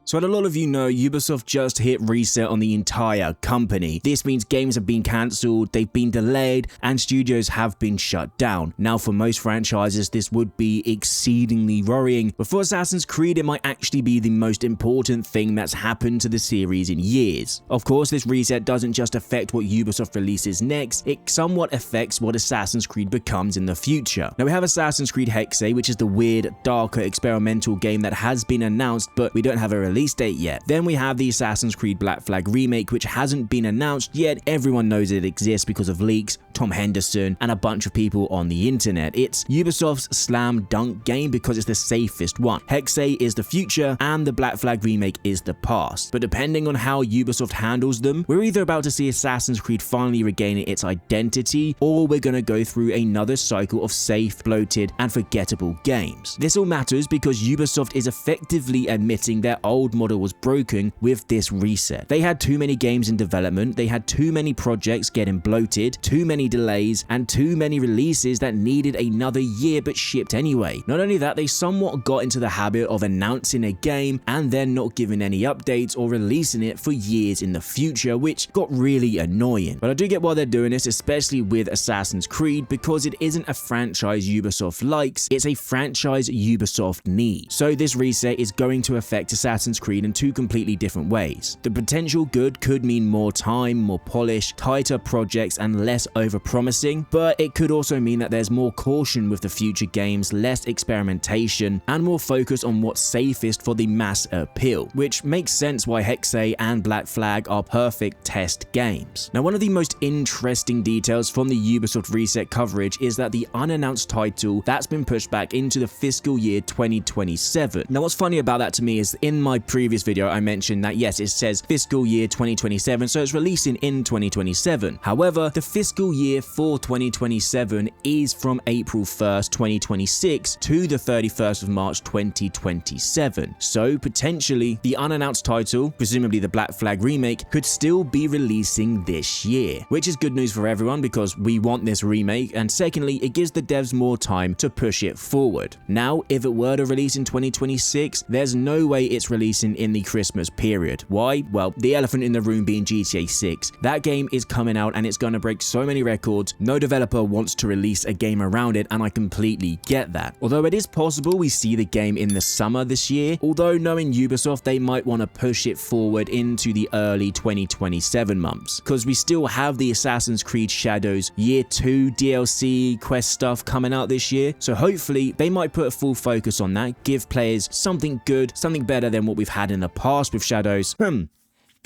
So as a lot of you know, Ubisoft just hit reset on the entire company. This means games have been cancelled, they've been delayed, and studios have been shut down. Now for most franchises, this would be exceedingly worrying, but for Assassin's Creed, it might actually be the most important thing that's happened to the series in years. Of course, this reset doesn't just affect what Ubisoft releases next, it somewhat affects what Assassin's Creed becomes in the future. Now we have Assassin's Creed Hexe, which is the weird, darker, experimental game that has been announced, but we don't have a release date yet. Then we have the Assassin's Creed Black Flag remake, which hasn't been announced yet. Everyone knows it exists because of leaks, Tom Henderson, and a bunch of people on the internet. It's Ubisoft's slam dunk game because it's the safest one. Hexe is the future and the Black Flag remake is the past. But depending on how Ubisoft handles them, we're either about to see Assassin's Creed finally regaining its identity, or we're going to go through another cycle of safe, bloated, and forgettable games. This all matters because Ubisoft is effectively admitting their old model was broken with this reset. They had too many games in development, they had too many projects getting bloated, too many delays, and too many releases that needed another year but shipped anyway. Not only that, they somewhat got into the habit of announcing a game and then not giving any updates or releasing it for years in the future, which got really annoying. But I do get why they're doing this, especially with Assassin's Creed, because it isn't a franchise Ubisoft likes, it's a franchise Ubisoft needs. So this reset is going to affect Assassin's Creed in two completely different ways. The potential good could mean more time, more polish, tighter projects, and less over-promising, but it could also mean that there's more caution with the future games, less experimentation, and more focus on what's safest for the mass appeal, which makes sense why Hexe and Black Flag are perfect test games. Now, one of the most interesting details from the Ubisoft reset coverage is that the unannounced title that's been pushed back into the fiscal year 2027. Now, what's funny about that to me is in my previous video, I mentioned that yes, it says fiscal year 2027, so it's releasing in 2027. However, the fiscal year for 2027 is from April 1st, 2026 to the 31st of March, 2027. So potentially the unannounced title, presumably the Black Flag remake, could still be releasing this year, which is good news for everyone because we want this remake, and secondly, it gives the devs more time to push it forward. Now, if it were to release in 2026, there's no way it's releasing in the Christmas period. Why? Well, the elephant in the room being GTA 6. That game is coming out and it's going to break so many records. No developer wants to release a game around it, and I completely get that. Although it is possible we see the game in the summer this year, although knowing Ubisoft, they might want to push it forward into the early 2027 months, because we still have the Assassin's Creed Shadows Year 2 DLC quest stuff coming out this year, so hopefully they might put a full focus on that, give players something good, something better than what we've had in the past with Shadows,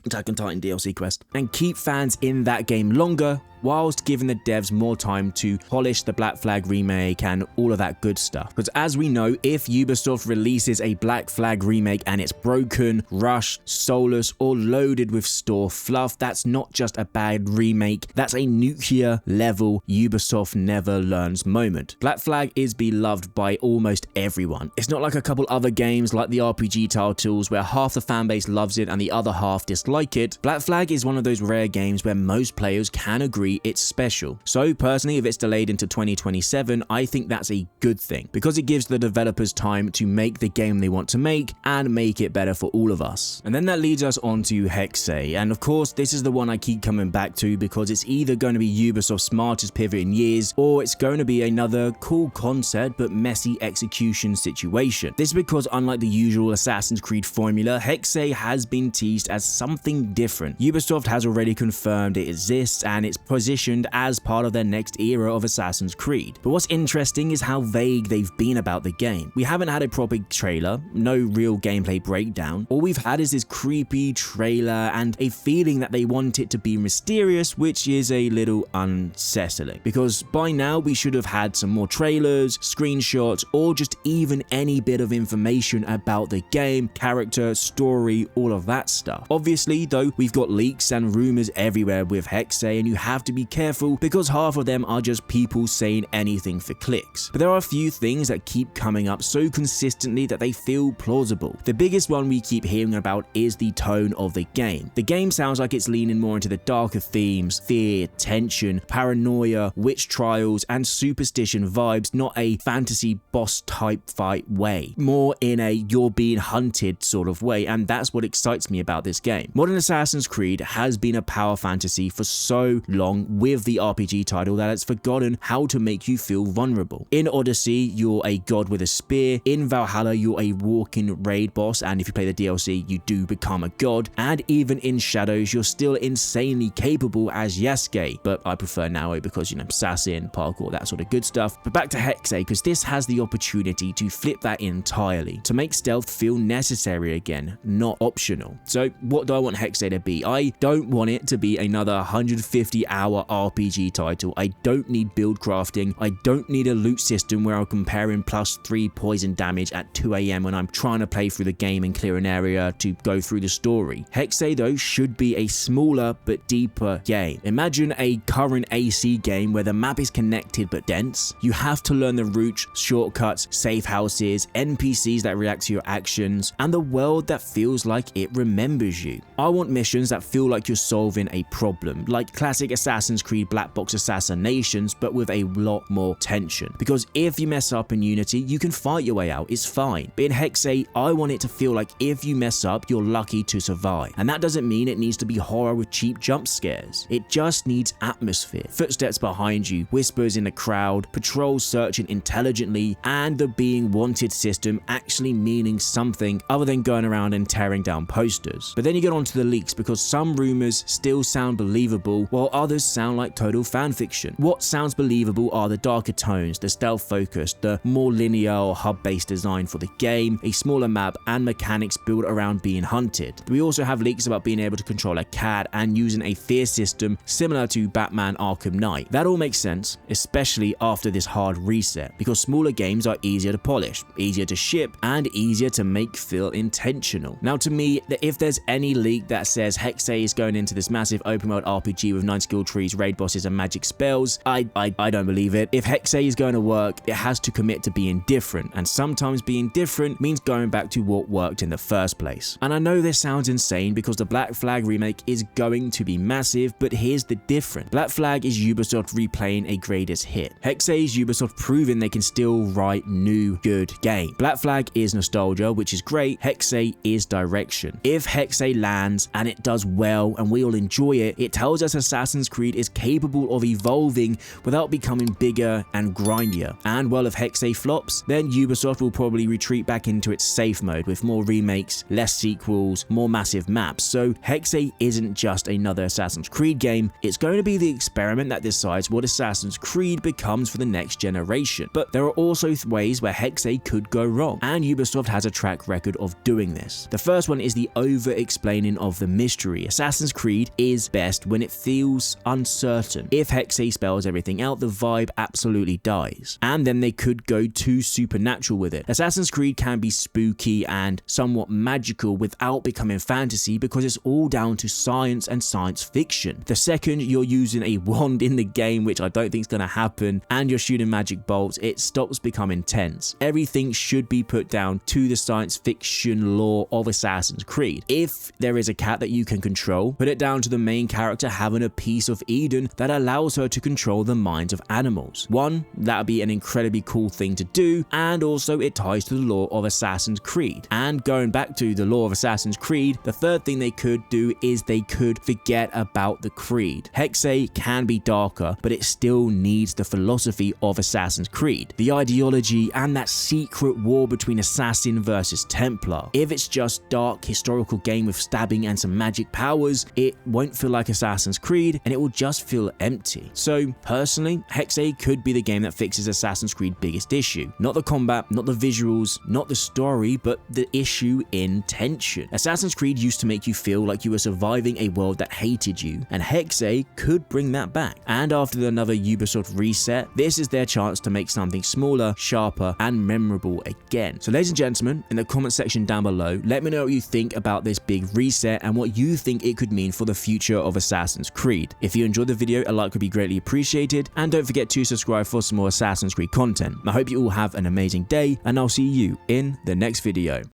Attack on Titan DLC quest, and keep fans in that game longer, whilst giving the devs more time to polish the Black Flag remake and all of that good stuff. Because as we know, if Ubisoft releases a Black Flag remake and it's broken, rushed, soulless, or loaded with store fluff, that's not just a bad remake, that's a nuclear level Ubisoft never learns moment. Black Flag is beloved by almost everyone. It's not like a couple other games like the RPG titles where half the fanbase loves it and the other half dislike it. Black Flag is one of those rare games where most players can agree it's special. So personally, if it's delayed into 2027, I think that's a good thing because it gives the developers time to make the game they want to make and make it better for all of us. And then that leads us on to Hexe, and of course this is the one I keep coming back to because it's either going to be Ubisoft's smartest pivot in years, or it's going to be another cool concept but messy execution situation. This is because unlike the usual Assassin's Creed formula, Hexe has been teased as something different. Ubisoft has already confirmed it exists and it's positioned as part of their next era of Assassin's Creed. But what's interesting is how vague they've been about the game. We haven't had a proper trailer, no real gameplay breakdown. All we've had is this creepy trailer and a feeling that they want it to be mysterious, which is a little unsettling. Because by now we should have had some more trailers, screenshots, or just even any bit of information about the game, character, story, all of that stuff. Obviously though, we've got leaks and rumors everywhere with Hexe, and you have to to be careful because half of them are just people saying anything for clicks. But there are a few things that keep coming up so consistently that they feel plausible. The biggest one we keep hearing about is the tone of the game. The game sounds like it's leaning more into the darker themes, fear, tension, paranoia, witch trials, and superstition vibes, not a fantasy boss type fight way, more in a you're being hunted sort of way, and that's what excites me about this game. Modern Assassin's Creed has been a power fantasy for so long with the RPG title that it's forgotten how to make you feel vulnerable. In Odyssey, you're a god with a spear. In Valhalla, you're a walking raid boss, and if you play the DLC, you do become a god. And even in Shadows, you're still insanely capable as Yasuke, but I prefer Naoe because, you know, assassin, parkour, that sort of good stuff. But back to Hexe, because this has the opportunity to flip that entirely, to make stealth feel necessary again, not optional. So what do I want Hexe to be? I don't want it to be another 150-hour RPG title. I don't need build crafting. I don't need a loot system where I'm comparing +3 poison damage at 2 AM when I'm trying to play through the game and clear an area to go through the story. Hexe though should be a smaller but deeper game. Imagine a current AC game where the map is connected but dense. You have to learn the routes, shortcuts, safe houses, NPCs that react to your actions, and the world that feels like it remembers you. I want missions that feel like you're solving a problem, like classic Assassin's Creed black box assassinations, but with a lot more tension. Because if you mess up in Unity, you can fight your way out, it's fine. But in Hexe, I want it to feel like if you mess up, you're lucky to survive. And that doesn't mean it needs to be horror with cheap jump scares. It just needs atmosphere, footsteps behind you, whispers in the crowd, patrols searching intelligently, and the being wanted system actually meaning something other than going around and tearing down posters. But then you get onto the leaks, because some rumors still sound believable while others sound like total fanfiction. What sounds believable are the darker tones, the stealth focus, the more linear or hub-based design for the game, a smaller map, and mechanics built around being hunted. We also have leaks about being able to control a cat and using a fear system similar to Batman Arkham Knight. That all makes sense, especially after this hard reset, because smaller games are easier to polish, easier to ship, and easier to make feel intentional. Now to me, if there's any leak that says Hexe is going into this massive open world RPG with 9 skill trees, raid bosses, and magic spells, I don't believe it. If Hexe is going to work, it has to commit to being different, and sometimes being different means going back to what worked in the first place. And I know this sounds insane because the Black Flag remake is going to be massive, but here's the difference. Black Flag is Ubisoft replaying a greatest hit. Hexe is Ubisoft proving they can still write new, good game. Black Flag is nostalgia, which is great. Hexe is direction. If Hexe lands and it does well and we all enjoy it, it tells us Assassin's Creed is capable of evolving without becoming bigger and grindier. And well, if Hexe flops, then Ubisoft will probably retreat back into its safe mode with more remakes, less sequels, more massive maps. So Hexe isn't just another Assassin's Creed game, it's going to be the experiment that decides what Assassin's Creed becomes for the next generation. But there are also ways where Hexe could go wrong, and Ubisoft has a track record of doing this. The first one is the over-explaining of the mystery. Assassin's Creed is best when it feels uncertain. If Hexe spells everything out, the vibe absolutely dies. And then they could go too supernatural with it. Assassin's Creed can be spooky and somewhat magical without becoming fantasy because it's all down to science and science fiction. The second you're using a wand in the game, which I don't think is going to happen, and you're shooting magic bolts, it stops becoming tense. Everything should be put down to the science fiction lore of Assassin's Creed. If there is a cat that you can control, put it down to the main character having a piece of Eden that allows her to control the minds of animals. One, that would be an incredibly cool thing to do, and also it ties to the lore of Assassin's Creed. And going back to the lore of Assassin's Creed, the third thing they could do is they could forget about the Creed. Hexe can be darker, but it still needs the philosophy of Assassin's Creed, the ideology, and that secret war between assassin versus Templar. If it's just dark historical game with stabbing and some magic powers, it won't feel like Assassin's Creed, and it will just feel empty. So personally, Hexe could be the game that fixes Assassin's Creed's biggest issue. Not the combat, not the visuals, not the story, but the issue in tension. Assassin's Creed used to make you feel like you were surviving a world that hated you, and Hexe could bring that back. And after another Ubisoft reset, this is their chance to make something smaller, sharper, and memorable again. So ladies and gentlemen, in the comment section down below, let me know what you think about this big reset and what you think it could mean for the future of Assassin's Creed. If you you enjoyed the video, a like would be greatly appreciated, and don't forget to subscribe for some more Assassin's Creed content. I hope you all have an amazing day, and I'll see you in the next video.